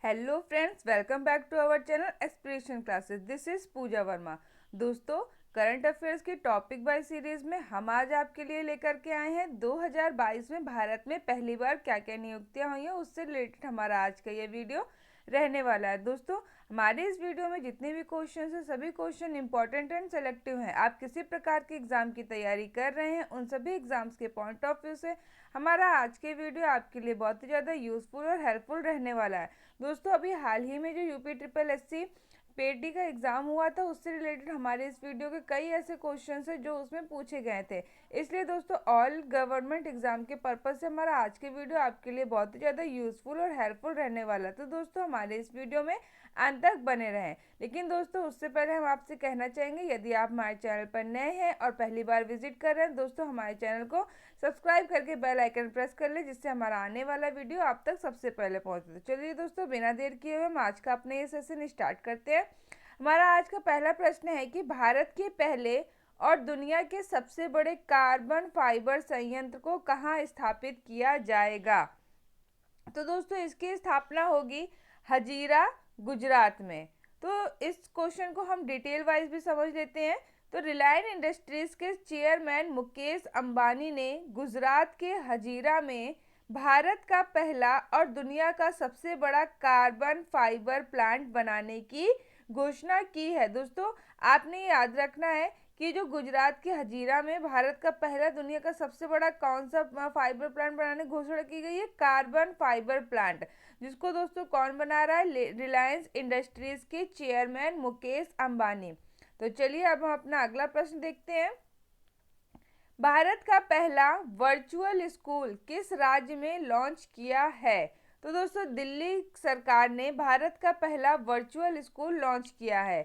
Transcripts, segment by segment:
Hello friends, welcome back to our channel aspiration classes. This is Pooja Verma. दोस्तों, current affairs की topic wise series में हम आज आपके लिए लेकर के आए हैं 2022 में भारत में पहली बार क्या क्या नियुक्तियां हुई हैं, उससे रिलेटेड हमारा आज का ये वीडियो रहने वाला है। दोस्तों, हमारे इस वीडियो में जितने भी क्वेश्चन हैं सभी क्वेश्चन इंपॉर्टेंट एंड सेलेक्टिव हैं। आप किसी प्रकार के एग्जाम की तैयारी कर रहे हैं, उन सभी एग्जाम्स के पॉइंट ऑफ व्यू से हमारा आज के वीडियो आपके लिए बहुत ही ज़्यादा यूजफुल और हेल्पफुल रहने वाला है। दोस्तों, अभी हाल ही में जो यूपी ट्रिपल एससी पेटी का एग्ज़ाम हुआ था, उससे रिलेटेड हमारे इस वीडियो के कई ऐसे क्वेश्चंस हैं जो उसमें पूछे गए थे। इसलिए दोस्तों, ऑल गवर्नमेंट एग्जाम के पर्पज़ से हमारा आज के वीडियो आपके लिए बहुत ही ज़्यादा यूजफुल और हेल्पफुल रहने वाला है। तो दोस्तों, हमारे इस वीडियो में अंत तक बने रहें। लेकिन दोस्तों, उससे पहले हम आपसे कहना चाहेंगे, यदि आप हमारे चैनल पर नए हैं और पहली बार विजिट कर रहे हैं, दोस्तों हमारे चैनल को सब्सक्राइब करके बेल आइकन प्रेस कर ले, जिससे हमारा आने वाला वीडियो आप तक सबसे पहले पहुंचे। तो चलिए दोस्तों, बिना देर किए हुए हम आज का अपने ये सेशन स्टार्ट करते हैं। हमारा आज का पहला प्रश्न है कि भारत के पहले और दुनिया के सबसे बड़े कार्बन फाइबर संयंत्र को कहाँ स्थापित किया जाएगा। तो दोस्तों, इसकी स्थापना होगी हजीरा, गुजरात में। तो इस क्वेश्चन को हम डिटेल वाइज भी समझ लेते हैं। तो रिलायंस इंडस्ट्रीज के चेयरमैन मुकेश अंबानी ने गुजरात के हजीरा में भारत का पहला और दुनिया का सबसे बड़ा कार्बन फाइबर प्लांट बनाने की घोषणा की है। दोस्तों, आपने याद रखना है कि जो गुजरात के हजीरा में भारत का पहला, दुनिया का सबसे बड़ा कौन सा फाइबर प्लांट बनाने की घोषणा की गई है, कार्बन फाइबर प्लांट, जिसको दोस्तों कौन बना रहा है, रिलायंस इंडस्ट्रीज के चेयरमैन मुकेश अंबानी। तो चलिए अब हम अपना अगला प्रश्न देखते हैं। भारत का पहला वर्चुअल स्कूल किस राज्य में लॉन्च किया है। तो दोस्तों, दिल्ली सरकार ने भारत का पहला वर्चुअल स्कूल लॉन्च किया है।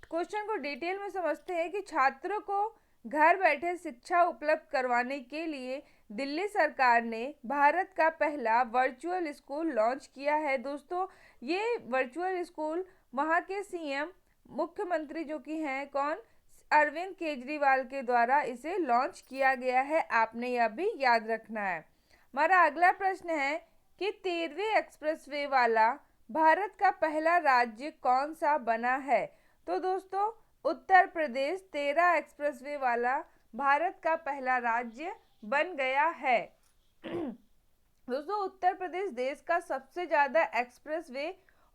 क्वेश्चन को डिटेल में समझते हैं कि छात्रों को घर बैठे शिक्षा उपलब्ध करवाने के लिए दिल्ली सरकार ने भारत का पहला वर्चुअल स्कूल लॉन्च किया है। दोस्तों, ये वर्चुअल स्कूल वहाँ के सीएम, मुख्यमंत्री जो कि हैं कौन, अरविंद केजरीवाल के द्वारा इसे लॉन्च किया गया है। आपने यह भी याद रखना है। हमारा अगला प्रश्न है कि 13वीं एक्सप्रेसवे वाला भारत का पहला राज्य कौन सा बना है। तो दोस्तों, उत्तर प्रदेश 13 एक्सप्रेसवे वाला भारत का पहला राज्य बन गया है। दोस्तों, उत्तर प्रदेश देश का सबसे ज़्यादा एक्सप्रेसवे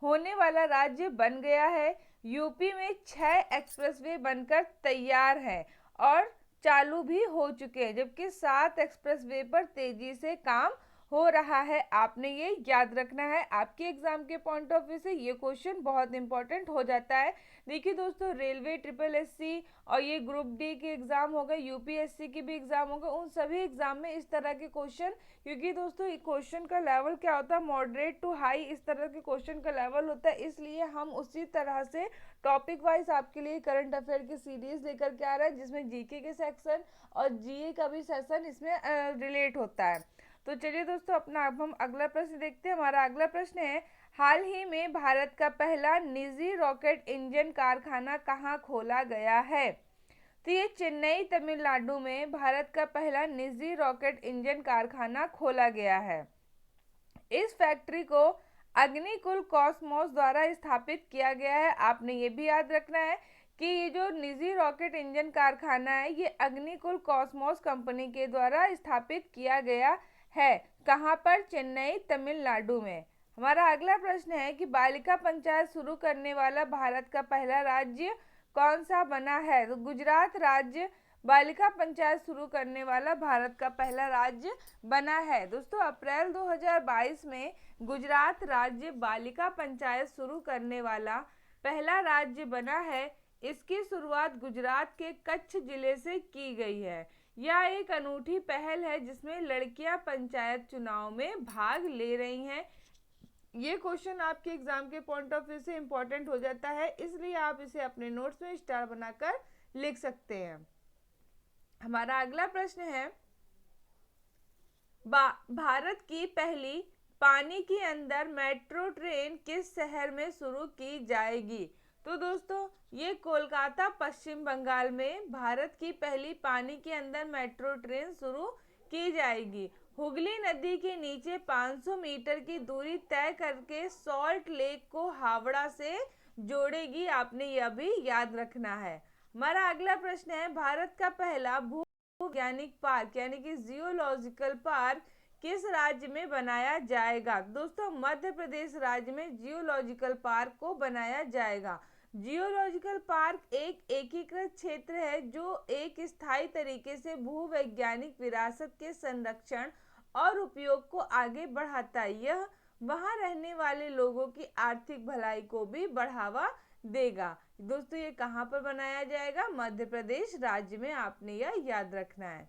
होने वाला राज्य बन गया है। यूपी में 6 एक्सप्रेसवे बनकर तैयार हैं और चालू भी हो चुके हैं, जबकि 7 एक्सप्रेसवे पर तेजी से काम हो रहा है। आपने ये याद रखना है, आपके एग्जाम के पॉइंट ऑफ व्यू से ये क्वेश्चन बहुत इंपॉर्टेंट हो जाता है। देखिए दोस्तों, रेलवे, ट्रिपल एससी और ये ग्रुप डी के एग्जाम हो गए, यूपीएससी के भी एग्जाम हो गए, उन सभी एग्जाम में इस तरह के क्वेश्चन, क्योंकि दोस्तों क्वेश्चन का लेवल क्या होता है, मॉडरेट टू हाई, इस तरह के क्वेश्चन का लेवल होता है। इसलिए हम उसी तरह से टॉपिक वाइज आपके लिए करंट अफेयर की सीरीज लेकर के आ रहे हैं, जिसमें जीके के सेक्शन और जीए का भी सेशन इसमें रिलेट होता है। तो चलिए दोस्तों, अपना अब हम अगला प्रश्न देखते हैं। हमारा अगला प्रश्न है, हाल ही में भारत का पहला निजी रॉकेट इंजन कारखाना कहाँ खोला गया है। तो ये चेन्नई, तमिलनाडु में भारत का पहला निजी रॉकेट इंजन कारखाना खोला गया है। इस फैक्ट्री को अग्निकुल कॉस्मोस द्वारा स्थापित किया गया है। आपने ये भी याद रखना है कि ये जो निजी रॉकेट इंजन कारखाना है, ये अग्निकुल कॉस्मोस कंपनी के द्वारा स्थापित किया गया है। कहाँ पर, चेन्नई, तमिलनाडु में। हमारा अगला प्रश्न है कि बालिका पंचायत शुरू करने वाला भारत का पहला राज्य कौन सा बना है। तो गुजरात राज्य बालिका पंचायत शुरू करने वाला भारत का पहला राज्य बना है। दोस्तों, अप्रैल 2022 में गुजरात राज्य बालिका पंचायत शुरू करने वाला पहला राज्य बना है। इसकी शुरुआत गुजरात के कच्छ जिले से की गई है। यह एक अनूठी पहल है जिसमें लड़कियां पंचायत चुनाव में भाग ले रही हैं। ये क्वेश्चन आपके एग्जाम के पॉइंट ऑफ व्यू से इम्पोर्टेंट हो जाता है, इसलिए आप इसे अपने नोट्स में स्टार बनाकर लिख सकते हैं। हमारा अगला प्रश्न है, भारत की पहली पानी के अंदर मेट्रो ट्रेन किस शहर में शुरू की जाएगी। तो दोस्तों, ये कोलकाता, पश्चिम बंगाल में भारत की पहली पानी के अंदर मेट्रो ट्रेन शुरू की जाएगी हुगली नदी के नीचे 500 मीटर की दूरी तय करके सॉल्ट लेक को हावड़ा से जोड़ेगी। आपने यह भी याद रखना है। हमारा अगला प्रश्न है, भारत का पहला भूवैज्ञानिक पार्क यानी कि जियोलॉजिकल पार्क किस राज्य में बनाया जाएगा? दोस्तों, मध्य प्रदेश राज्य में जियोलॉजिकल पार्क को बनाया जाएगा। जियोलॉजिकल पार्क एक एकीकृत क्षेत्र है जो एक स्थायी तरीके से भूवैज्ञानिक विरासत के संरक्षण और उपयोग को आगे बढ़ाता है। यह वहां रहने वाले लोगों की आर्थिक भलाई को भी बढ़ावा देगा। दोस्तों, ये कहाँ पर बनाया जाएगा? मध्य प्रदेश राज्य में। आपने यह याद रखना है।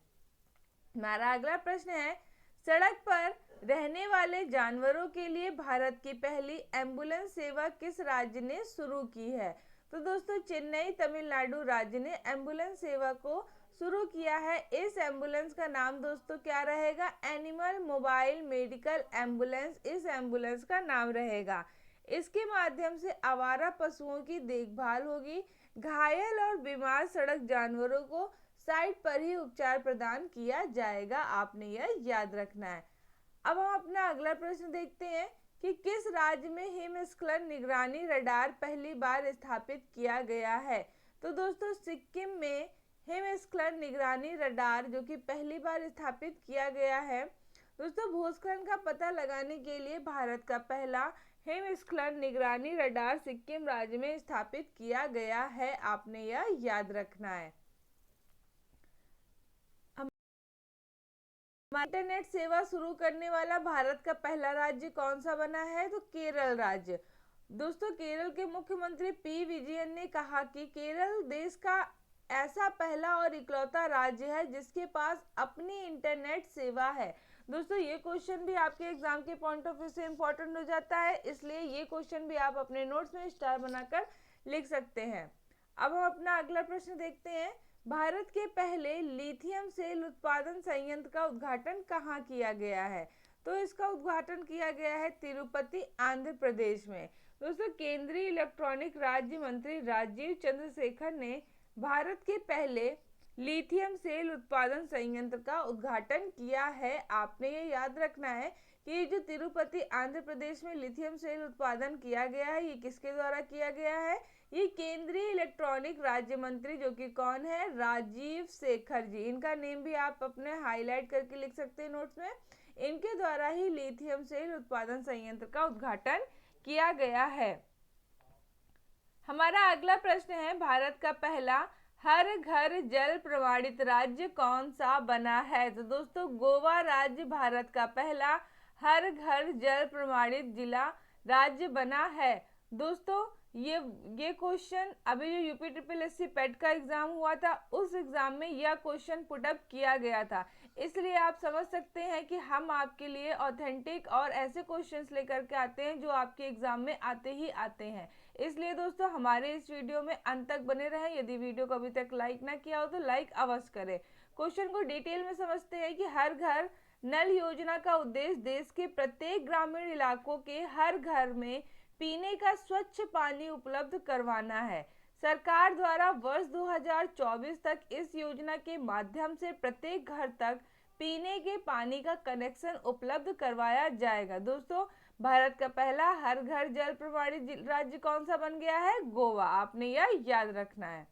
हमारा अगला प्रश्न है, सड़क पर रहने वाले जानवरों के लिए भारत की पहली एम्बुलेंस सेवा किस राज्य ने शुरू की है? तो दोस्तों, चेन्नई तमिलनाडु राज्य ने एम्बुलेंस सेवा को शुरू किया है। इस एम्बुलेंस का नाम दोस्तों क्या रहेगा? एनिमल मोबाइल मेडिकल एम्बुलेंस इस एम्बुलेंस का नाम रहेगा। इसके माध्यम से आवारा पशुओं की देखभाल होगी। घायल और बीमार सड़क जानवरों को साइट पर ही उपचार प्रदान किया जाएगा। आपने यह याद रखना है। अब हम अपना अगला प्रश्न देखते हैं कि किस राज्य में हिमस्खलन निगरानी रडार पहली बार स्थापित किया गया है? तो दोस्तों, सिक्किम में हिमस्खलन निगरानी रडार जो कि पहली बार स्थापित किया गया है। दोस्तों, भूस्खलन का पता लगाने के लिए भारत का पहला हिमस्खलन निगरानी रडार सिक्किम राज्य में स्थापित किया गया है। आपने यह याद रखना है। इंटरनेट सेवा शुरू करने वाला भारत का पहला राज्य कौन सा बना है? तो केरल राज्य। दोस्तों, केरल के मुख्यमंत्री पी विजयन ने कहा कि केरल देश का ऐसा पहला और इकलौता राज्य है जिसके पास अपनी इंटरनेट सेवा है। दोस्तों, ये क्वेश्चन भी आपके एग्जाम के पॉइंट ऑफ व्यू से इंपॉर्टेंट हो जाता है, इसलिए ये क्वेश्चन भी आप अपने नोट्स में स्टार बनाकर लिख सकते हैं। अब हम अपना अगला प्रश्न देखते हैं, भारत के पहले लिथियम सेल उत्पादन संयंत्र का उद्घाटन कहाँ किया गया है? तो इसका उद्घाटन किया गया है तिरुपति, आंध्र प्रदेश में। दोस्तों, केंद्रीय इलेक्ट्रॉनिक राज्य मंत्री राजीव चंद्रशेखर ने भारत के पहले लिथियम सेल उत्पादन संयंत्र का उद्घाटन किया है। आपने ये याद रखना है कि जो तिरुपति आंध्र प्रदेश में लिथियम सेल उत्पादन किया गया है, ये किसके द्वारा किया गया है? ये केंद्रीय इलेक्ट्रॉनिक राज्य मंत्री जो कि कौन है? राजीव शेखर जी। इनका नेम भी आप अपने हाईलाइट करके लिख सकते हैं नोट्स में। इनके द्वारा ही लिथियम सेल उत्पादन संयंत्र का उद्घाटन किया गया है। हमारा अगला प्रश्न है, भारत का पहला हर घर जल प्रमाणित राज्य कौन सा बना है? तो दोस्तों, गोवा राज्य भारत का पहला हर घर जल प्रमाणित जिला राज्य बना है। दोस्तों, ये क्वेश्चन अभी जो यूपी ट्रिपल एससी पेट का एग्जाम हुआ था उस एग्जाम में यह क्वेश्चन पुटअप किया गया था, इसलिए आप समझ सकते हैं कि हम आपके लिए ऑथेंटिक और ऐसे क्वेश्चंस लेकर के आते हैं जो आपके एग्जाम में आते ही आते हैं। इसलिए दोस्तों, हमारे इस वीडियो में अंत तक बने रहें। यदि वीडियो को अभी तक लाइक ना किया हो तो लाइक अवश्य करें। क्वेश्चन को डिटेल में समझते हैं कि हर घर नल योजना का उद्देश्य देश के प्रत्येक ग्रामीण इलाकों के हर घर में पीने का स्वच्छ पानी उपलब्ध करवाना है। सरकार द्वारा वर्ष 2024 तक इस योजना के माध्यम से प्रत्येक घर तक पीने के पानी का कनेक्शन उपलब्ध करवाया जाएगा। दोस्तों, भारत का पहला हर घर जल प्रमाणित राज्य कौन सा बन गया है? गोवा। आपने यह याद रखना है।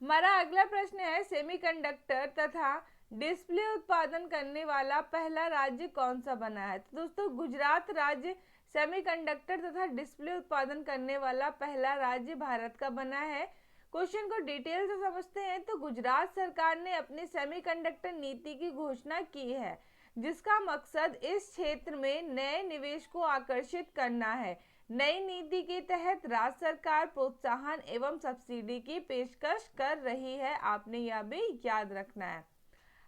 हमारा अगला प्रश्न है, सेमीकंडक्टर तथा डिस्प्ले उत्पादन करने वाला पहला राज्य कौन सा बना है? तो दोस्तों, गुजरात राज्य सेमीकंडक्टर तथा डिस्प्ले उत्पादन करने वाला पहला राज्य भारत का बना है। क्वेश्चन को डिटेल से समझते हैं तो गुजरात सरकार ने अपनी सेमीकंडक्टर नीति की घोषणा की है, जिसका मकसद इस क्षेत्र में नए निवेश को आकर्षित करना है। नई नीति के तहत राज्य सरकार प्रोत्साहन एवं सब्सिडी की पेशकश कर रही है। आपने यह भी याद रखना है।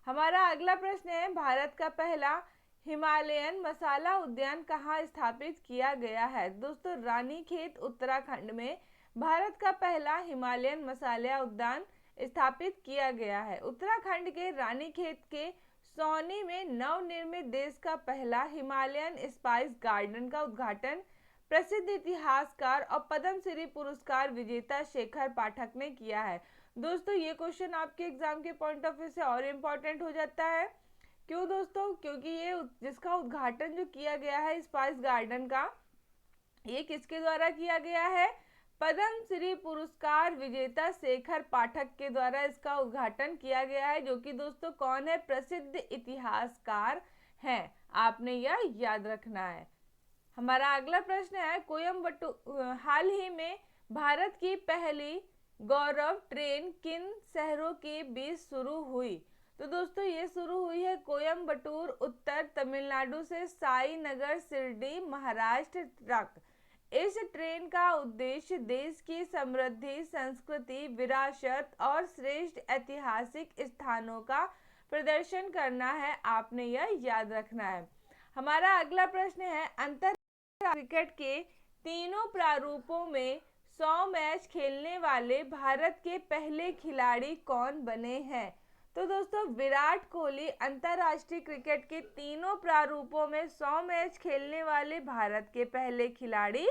हमारा अगला प्रश्न है, भारत का पहला हिमालयन मसाला उद्यान कहाँ स्थापित किया गया है? दोस्तों, रानीखेत उत्तराखंड में भारत का पहला हिमालयन मसाला उद्यान स्थापित किया गया है। उत्तराखंड के रानीखेत के सोनी में नवनिर्मित देश का पहला हिमालयन स्पाइस गार्डन का उद्घाटन प्रसिद्ध इतिहासकार और पद्मश्री पुरस्कार विजेता शेखर पाठक ने किया है। दोस्तों, ये क्वेश्चन आपके एग्जाम के पॉइंट ऑफ व्यू से और इम्पोर्टेंट हो जाता है, क्यों दोस्तों? क्योंकि ये जिसका उद्घाटन जो किया गया है स्पाइस गार्डन का, ये किसके द्वारा किया गया है? पद्म श्री पुरस्कार विजेता शेखर पाठक के द्वारा इसका उद्घाटन किया गया है, जो कि दोस्तों कौन है? प्रसिद्ध इतिहासकार हैं। आपने यह याद रखना है। हमारा अगला प्रश्न है, कोयम्बटूर हाल ही में भारत की पहली गौरव ट्रेन किन शहरों के बीच शुरू हुई? तो दोस्तों ये शुरू हुई है कोयम्बटूर उत्तर तमिलनाडु से साई नगर शिरडी महाराष्ट्र तक। इस ट्रेन का उद्देश्य देश की समृद्धि, संस्कृति, विरासत और श्रेष्ठ ऐतिहासिक स्थानों का प्रदर्शन करना है। आपने यह याद रखना है। हमारा अगला प्रश्न है, अंतर्राष्ट्रीय क्रिकेट के तीनों प्रारूपों में 100 मैच खेलने वाले भारत के पहले खिलाड़ी कौन बने हैं? तो दोस्तों विराट कोहली अंतर्राष्ट्रीय क्रिकेट के तीनों प्रारूपों में 100 मैच खेलने वाले भारत के पहले खिलाड़ी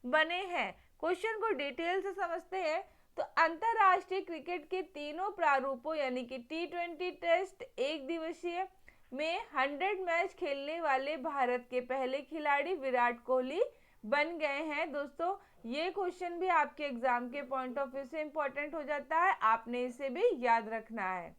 बने हैं। क्वेश्चन को डिटेल से समझते हैं। तो अंतर्राष्ट्रीय क्रिकेट के तीनों प्रारूपों यानी कि T20 टेस्ट, एक दिवसीय में 100 मैच खेलने वाले भारत के पहले खिलाड़ी विराट कोहली बन गए हैं। दोस्तों ये क्वेश्चन भी आपके एग्जाम के पॉइंट ऑफ व्यू से इंपॉर्टेंट हो जाता है, आपने इसे भी याद रखना है।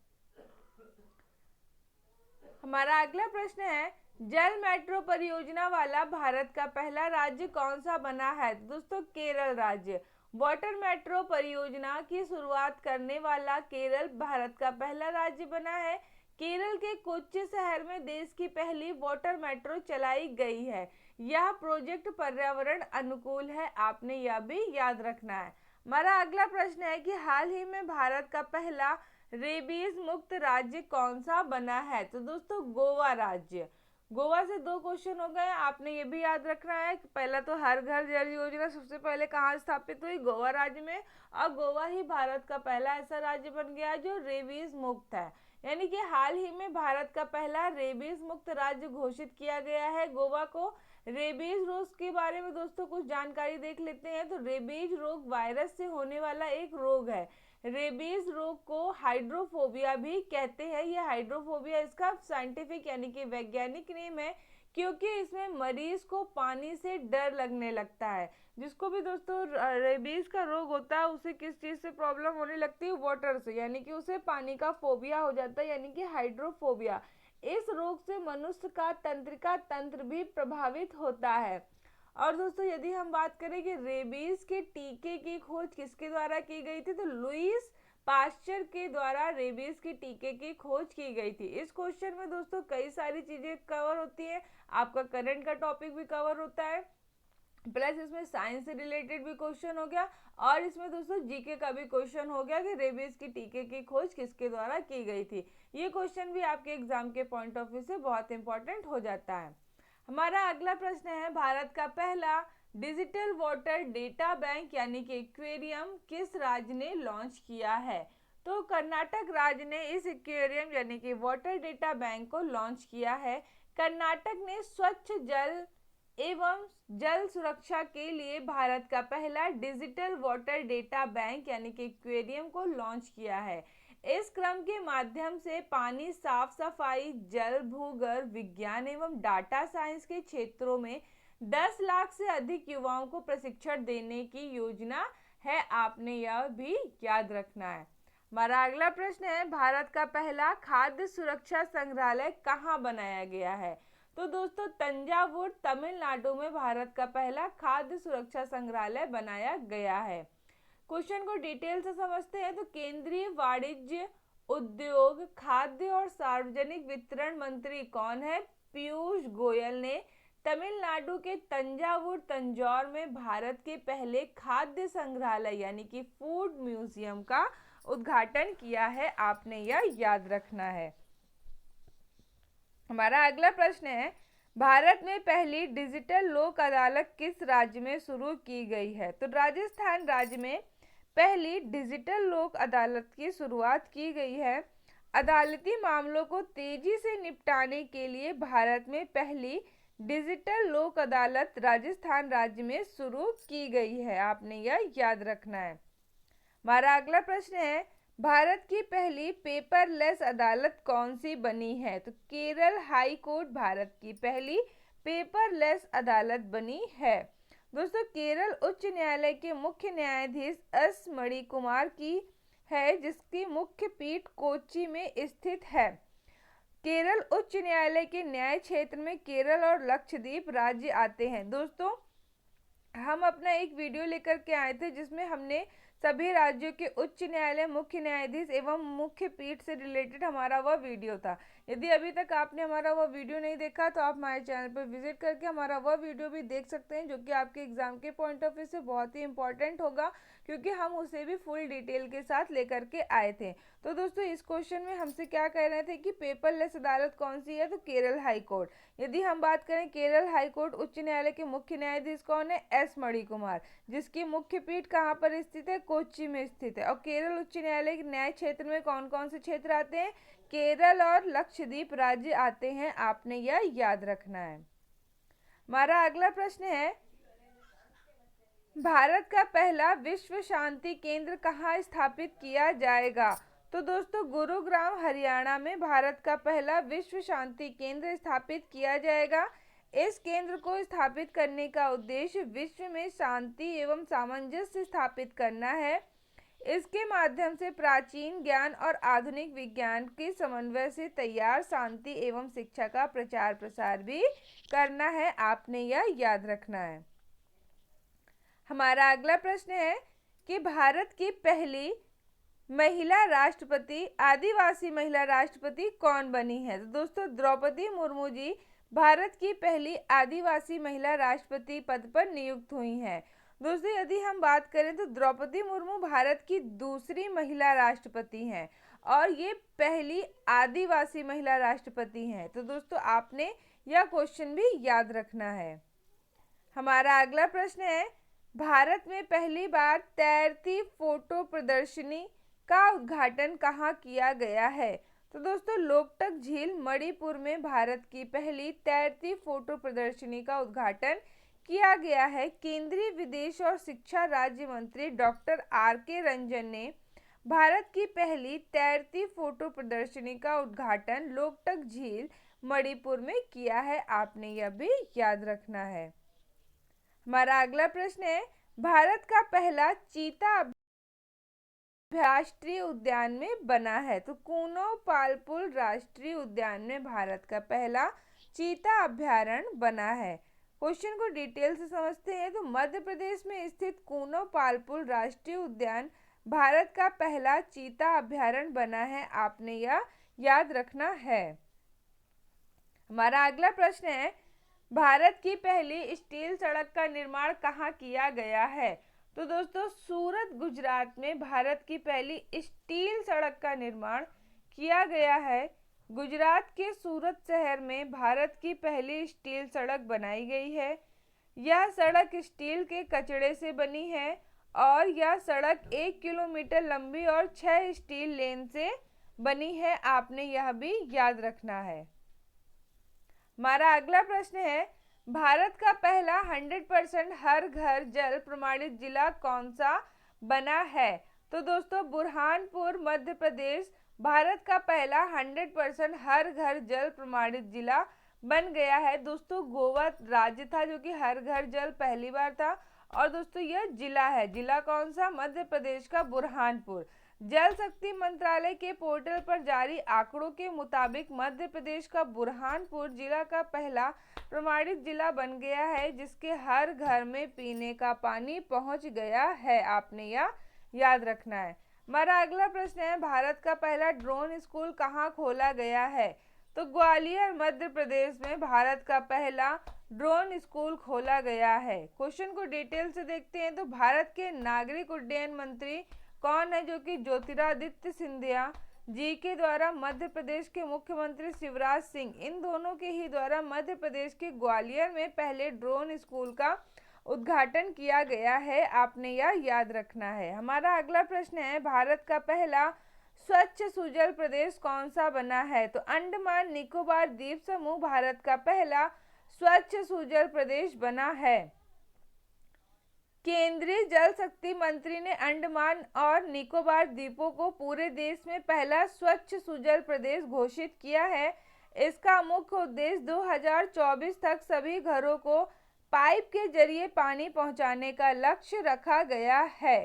हमारा अगला प्रश्न है, जल मेट्रो परियोजना वाला भारत का पहला राज्य कौन सा बना है? दोस्तों केरल राज्य। वाटर मेट्रो परियोजना की शुरुआत करने वाला केरल भारत का पहला राज्य बना है। केरल के कोच्चि शहर में देश की पहली वाटर मेट्रो चलाई गई है। यह प्रोजेक्ट पर्यावरण अनुकूल है, आपने यह भी याद रखना है। हमारा अगला प्रश्न है कि हाल ही में भारत का पहला रेबीज मुक्त राज्य कौन सा बना है? तो दोस्तों गोवा राज्य। गोवा से 2 क्वेश्चन हो गए, आपने ये भी याद रखना है कि पहला तो हर घर जल योजना सबसे पहले कहाँ स्थापित हुई? गोवा राज्य में। और गोवा ही भारत का पहला ऐसा राज्य बन गया जो रेबीज मुक्त है, यानी कि हाल ही में भारत का पहला रेबीज मुक्त राज्य घोषित किया गया है गोवा को। रेबीज रोग के बारे में दोस्तों कुछ जानकारी देख लेते हैं। तो रेबीज रोग वायरस से होने वाला एक रोग है। रेबीज रोग को हाइड्रोफोबिया भी कहते हैं। यह हाइड्रोफोबिया इसका साइंटिफिक यानी कि वैज्ञानिक नेम है, क्योंकि इसमें मरीज को पानी से डर लगने लगता है। जिसको भी दोस्तों रेबीज का रोग होता है उसे किस चीज से प्रॉब्लम होने लगती है? वाटर से, यानी कि उसे पानी का फोबिया हो जाता है, यानी कि हाइड्रोफोबिया। इस रोग से मनुष्य का तंत्रिका तंत्र भी प्रभावित होता है। और दोस्तों यदि हम बात करें कि रेबीज के टीके की खोज किसके द्वारा की गई थी, तो लुईस पास्चर के द्वारा रेबीज के टीके की खोज की गई थी। इस क्वेश्चन में दोस्तों कई सारी चीजें कवर होती है, आपका करंट का टॉपिक भी कवर होता है, प्लस इसमें साइंस से रिलेटेड भी क्वेश्चन हो गया, और इसमें दोस्तों जीके का भी क्वेश्चन हो गया कि रेबीज की टीके की खोज किसके द्वारा की गई थी। ये क्वेश्चन भी आपके एग्जाम के पॉइंट ऑफ व्यू से बहुत इंपॉर्टेंट हो जाता है। हमारा अगला प्रश्न है, भारत का पहला डिजिटल वाटर डेटा बैंक यानी कि एक्वेरियम किस राज्य ने लॉन्च किया है? तो कर्नाटक राज्य ने इस एक्वेरियम यानी कि वाटर डेटा बैंक को लॉन्च किया है। कर्नाटक ने स्वच्छ जल एवं जल सुरक्षा के लिए भारत का पहला डिजिटल वाटर डेटा बैंक यानी कि एक्वेरियम को लॉन्च किया है। इस क्रम के माध्यम से पानी, साफ सफाई, जल, भूगर्भ विज्ञान एवं डाटा साइंस के क्षेत्रों में 10 लाख से अधिक युवाओं को प्रशिक्षण देने की योजना है, आपने यह भी याद रखना है। हमारा अगला प्रश्न है, भारत का पहला खाद्य सुरक्षा संग्रहालय कहाँ बनाया गया है? तो दोस्तों तंजावुर तमिलनाडु में भारत का पहला खाद्य सुरक्षा संग्रहालय बनाया गया है। क्वेश्चन को डिटेल से समझते हैं। तो केंद्रीय वाणिज्य, उद्योग, खाद्य और सार्वजनिक वितरण मंत्री कौन है? पीयूष गोयल ने तमिलनाडु के तंजावुर तंजौर में भारत के पहले खाद्य संग्रहालय यानी कि फूड म्यूजियम का उद्घाटन किया है, आपने यह याद रखना है। हमारा अगला प्रश्न है, भारत में पहली डिजिटल लोक अदालत किस राज्य में शुरू की गई है? तो राजस्थान राज्य में पहली डिजिटल लोक अदालत की शुरुआत की गई है। अदालती मामलों को तेजी से निपटाने के लिए भारत में पहली डिजिटल लोक अदालत राजस्थान राज्य में शुरू की गई है, आपने यह याद रखना है। हमारा अगला प्रश्न है, भारत की पहली पेपरलेस अदालत कौन सी बनी है? तो केरल हाई कोर्ट भारत की पहली पेपरलेस अदालत बनी है। दोस्तों, केरल उच्च न्यायालय के मुख्य न्यायाधीश एस मणिकुमार की है, जिसकी मुख्य पीठ कोच्चि में स्थित है। केरल उच्च न्यायालय के न्याय क्षेत्र में केरल और लक्षद्वीप राज्य आते हैं। दोस्तों, हम अपना एक वीडियो लेकर के आए थे जिसमें हमने सभी राज्यों के उच्च न्यायालय, मुख्य न्यायाधीश एवं मुख्य पीठ से रिलेटेड हमारा वह वीडियो था। यदि अभी तक आपने हमारा वह वीडियो नहीं देखा तो आप हमारे चैनल पर विजिट करके हमारा वह वीडियो भी देख सकते हैं, जो कि आपके एग्जाम के पॉइंट ऑफ व्यू से बहुत ही इंपॉर्टेंट होगा, क्योंकि हम उसे भी फुल डिटेल के साथ लेकर के आए थे। तो दोस्तों, इस क्वेश्चन में हमसे क्या कह रहे थे कि पेपरलेस अदालत कौन सी है? तो केरल हाई कोर्ट। यदि हम बात करें केरल हाई कोर्ट उच्च न्यायालय के मुख्य न्यायाधीश कौन है? एस मणिकुमार, जिसकी मुख्य पीठ कहाँ पर स्थित है? कोच्चि में स्थित है। और केरल उच्च न्यायालय के न्याय क्षेत्र में कौन कौन से क्षेत्र आते हैं? केरल और लक्षद्वीप राज्य आते हैं। आपने यह याद रखना है। हमारा अगला प्रश्न है, भारत का पहला विश्व शांति केंद्र कहाँ स्थापित किया जाएगा? तो दोस्तों, गुरुग्राम हरियाणा में भारत का पहला विश्व शांति केंद्र स्थापित किया जाएगा। इस केंद्र को स्थापित करने का उद्देश्य विश्व में शांति एवं सामंजस्य स्थापित करना है। इसके माध्यम से प्राचीन ज्ञान और आधुनिक विज्ञान के समन्वय से तैयार शांति एवं शिक्षा का प्रचार प्रसार भी करना है। आपने यह याद रखना है। हमारा अगला प्रश्न है कि भारत की पहली महिला राष्ट्रपति, आदिवासी महिला राष्ट्रपति कौन बनी है? तो दोस्तों, द्रौपदी मुर्मू जी भारत की पहली आदिवासी महिला राष्ट्रपति पद पर नियुक्त हुई हैं। दोस्तों, यदि हम बात करें तो द्रौपदी मुर्मू भारत की दूसरी महिला राष्ट्रपति हैं और ये पहली आदिवासी महिला राष्ट्रपति हैं। तो दोस्तों, आपने यह क्वेश्चन भी याद रखना है। हमारा अगला प्रश्न है, भारत में पहली बार तैरती फोटो प्रदर्शनी का उद्घाटन कहाँ किया गया है? तो दोस्तों, लोकटक झील मणिपुर में भारत की पहली तैरती फोटो प्रदर्शनी का उद्घाटन किया गया है। केंद्रीय विदेश और शिक्षा राज्य मंत्री डॉक्टर R.K. रंजन ने भारत की पहली तैरती फोटो प्रदर्शनी का उद्घाटन लोकटक झील मणिपुर में किया है। आपने यह भी याद रखना है। हमारा अगला प्रश्न है, भारत का पहला चीता राष्ट्रीय उद्यान में बना है। तो कूनो पालपुल राष्ट्रीय उद्यान में भारत का पहला चीता अभ्यारण्य बना है। क्वेश्चन को डिटेल से समझते हैं। तो मध्य प्रदेश में स्थित कूनो पालपुल राष्ट्रीय उद्यान भारत का पहला चीता अभ्यारण्य बना है। आपने यह याद रखना है। हमारा अगला प्रश्न है, भारत की पहली स्टील सड़क का निर्माण कहाँ किया गया है? तो दोस्तों, सूरत गुजरात में भारत की पहली स्टील सड़क का निर्माण किया गया है। गुजरात के सूरत शहर में भारत की पहली स्टील सड़क बनाई गई है। यह सड़क स्टील के कचड़े से बनी है और यह सड़क 1 किलोमीटर लंबी और 6 स्टील लेन से बनी है। आपने यह भी याद रखना है। हमारा अगला प्रश्न है, भारत का पहला 100% हर घर जल प्रमाणित जिला कौन सा बना है? तो दोस्तों, बुरहानपुर मध्य प्रदेश भारत का पहला 100% हर घर जल प्रमाणित जिला बन गया है। दोस्तों, गोवा राज्य था जो कि हर घर जल पहली बार था। और दोस्तों, यह जिला है। जिला कौन सा? मध्य प्रदेश का बुरहानपुर। जल शक्ति मंत्रालय के पोर्टल पर जारी आंकड़ों के मुताबिक मध्य प्रदेश का बुरहानपुर जिला का पहला प्रमाणित जिला बन गया है, जिसके हर घर में पीने का पानी पहुंच गया है। आपने यह याद रखना है। हमारा अगला प्रश्न है, भारत का पहला ड्रोन स्कूल कहाँ खोला गया है? तो ग्वालियर मध्य प्रदेश में भारत का पहला ड्रोन स्कूल खोला गया है। क्वेश्चन को डिटेल से देखते हैं। तो भारत के नागरिक उड्डयन मंत्री कौन है? जो कि ज्योतिरादित्य सिंधिया जी के द्वारा मध्य प्रदेश के मुख्यमंत्री शिवराज सिंह, इन दोनों के ही द्वारा मध्य प्रदेश के ग्वालियर में पहले ड्रोन स्कूल का उद्घाटन किया गया है। आपने यह याद रखना है। हमारा अगला प्रश्न है, भारत का पहला स्वच्छ सुजल प्रदेश कौन सा बना है? तो अंडमान निकोबार द्वीप समूह भारत का पहला स्वच्छ सुजल प्रदेश बना है। केंद्रीय जल शक्ति मंत्री ने अंडमान और निकोबार द्वीपों को पूरे देश में पहला स्वच्छ सुजल प्रदेश घोषित किया है। इसका मुख्य उद्देश्य 2024 तक सभी घरों को पाइप के जरिए पानी पहुंचाने का लक्ष्य रखा गया है।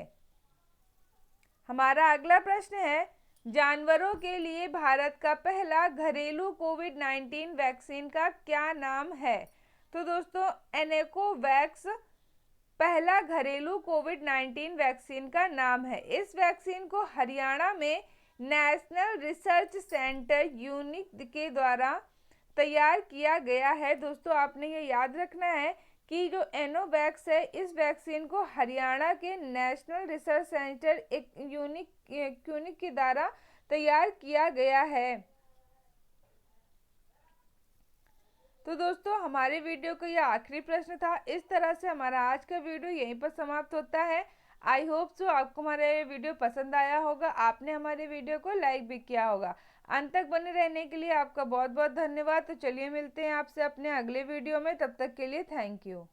हमारा अगला प्रश्न है, जानवरों के लिए भारत का पहला घरेलू कोविड-19 वैक्सीन का क्या नाम है? तो दोस्तों, एनेकोवैक्स पहला घरेलू कोविड-19 वैक्सीन का नाम है। इस वैक्सीन को हरियाणा में नेशनल रिसर्च सेंटर यूनिक के द्वारा तैयार किया गया है। दोस्तों, आपने ये याद रखना है कि जो एनोवैक्स है, इस वैक्सीन को हरियाणा के नेशनल रिसर्च सेंटर यूनिक के द्वारा तैयार किया गया है। तो दोस्तों, हमारे वीडियो का यह आखिरी प्रश्न था। इस तरह से हमारा आज का वीडियो यहीं पर समाप्त होता है। आई होप सो आपको हमारा ये वीडियो पसंद आया होगा, आपने हमारे वीडियो को लाइक भी किया होगा। अंत तक बने रहने के लिए आपका बहुत बहुत धन्यवाद। तो चलिए मिलते हैं आपसे अपने अगले वीडियो में, तब तक के लिए थैंक यू।